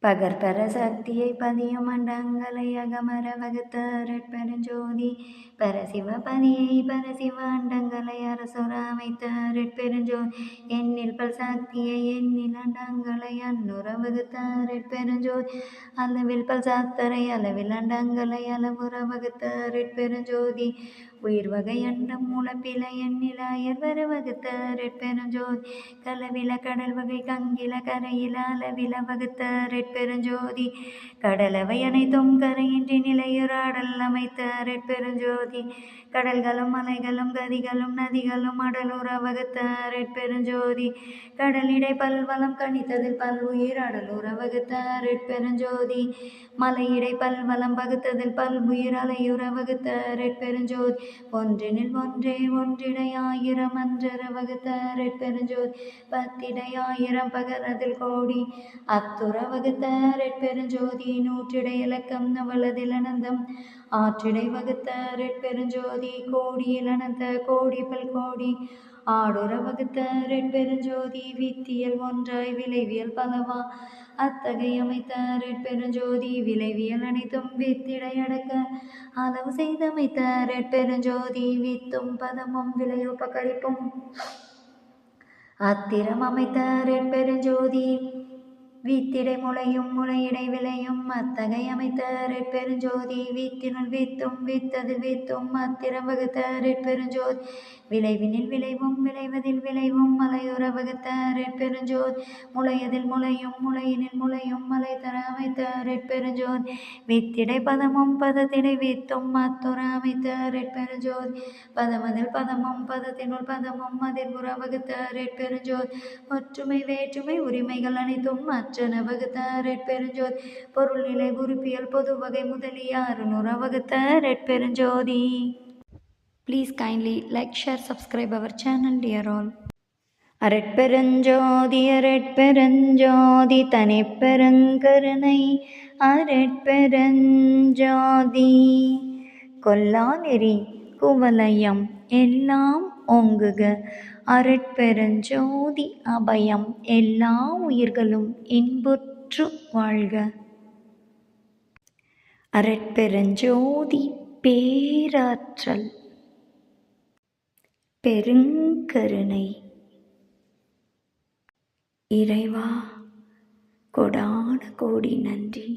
பகற்பர சக்தியை பதியும் அண்டங்களை அகமர வகுத்தருட்பெருஞ்சோதி பரசிவ பதியை பரசிவ அண்டங்களை அரசுர அமைத்தருட்பெருஞ்சோதி எண்ணில் பல் சக்தியை எண்ணில் அண்டங்களை அன்னுற வகுத்தருட்பெருஞ்சோதி அளவில் பல் சாத்தரை அளவில் அண்டங்களை அளவுற வகுத்தருட்பெருஞ்சோதி உயிர் வகை அண்டம் முளப்பில எண்ணில அயர்வர வகுத்தருட்பெருஞ்சோதி களவில கடல் வகை கங்கில கரையில அளவில வகுத்தருட்பெருஞ்சோதி கடலவை அனைத்தும் கரையின்றி நிலையுறாடல் அமைத்தருட்பெருஞ்சோதி கடல்களும் மலைகளும் கதிகளும் நதிகளும் அடலுற வகுத்தருட்பெருஞ்சோதி கடலிடை பல்வளம் கணித்ததில் பல்வுயிர் அடலுற வகுத்தருட்பெருஞ்சோதி மலையிடை பல்வளம் வகுத்ததில் பல்வுயிர் அலையுற வகுத்தருட்பெருஞ்சோதி ஒன்றினில் ஒன்றே ஒன்றிடையாயிரம் அன்றர வகுத்தருட்பெருஞ்சோதி பத்திடையாயிரம் பகரதில் கோடி அத்துற வகுத்தருட்பெருஞ்சோதி நூற்றிடை இலக்கம் நவளதில் அனந்தம் ஆற்றிடை வகுத்தருட்பெருஞ்சோதி கோடியில் அனந்த கோடி பல் கோடி ஆடுற வகுத்தருட்பெருஞ்சோதி வித்தியல் ஒன்றாய் விளைவியல் பலவா அத்தகைய அமைத்தருட்பெருஞ்சோதி விளைவியல் அனைத்தும் வித்திடை அடக்க அளவு செய்தமைத்தருட்பெருஞ்சோதி வித்தும் பதமும் விளையுபகரிப்பும் அத்திரம் அமைத்தருட்பெருஞ்சோதி வித்திடை முளையும் முளையிடை விளையும் அத்தகைய அமைத்தருட்பெருஞ்சோதி வித்தினுள் வித்தும் வித்ததில் வித்தும் அத்திரம் வகுத்தருட்பெருஞ்சோதி விளைவினில் விளைவும் விளைவதில் விளைவும் மலையுற வகுத்தருட்பெருஞ்சோதி முளையதில் முளையும் முளையினில் முளையும் மலை தர அமைத்தருட்பெருஞ்சோதி வித்திடை பதமும் பதத்திடை வித்தும் அத்துற அமைத்தருட்பெருஞ்சோதி பதமதில் பதமும் பதத்தினுள் பதமும் அதிர்வுற வகுத்தருட்பெருஞ்சோதி ஒற்றுமை வேற்றுமை உரிமைகள் அனைத்தும் அற்றன வகுத்தருட்பெருஞ்சோதி பொருள் நிலை உறுப்பியல் பொது வகை முதலிய அருணுற வகுத்தருட்பெருஞ்சோதி. Please kindly like, share, subscribe our channel, dear all. அரட்பெருஞ்சோதி அரட்பெருஞ்சோதி தனிப்பெருங்கருணை அரட்பெருஞ்சோதி கொல்லாநெறி குவலயம் எல்லாம் ஓங்குக அரட்பெருஞ்சோதி அபயம் எல்லா உயிர்களும் இன்புற்று வாழ்க. அரட்பெருஞ்சோதி பேராற்றல் பெருங்கருணை இறைவா கொடான கோடி நன்றி.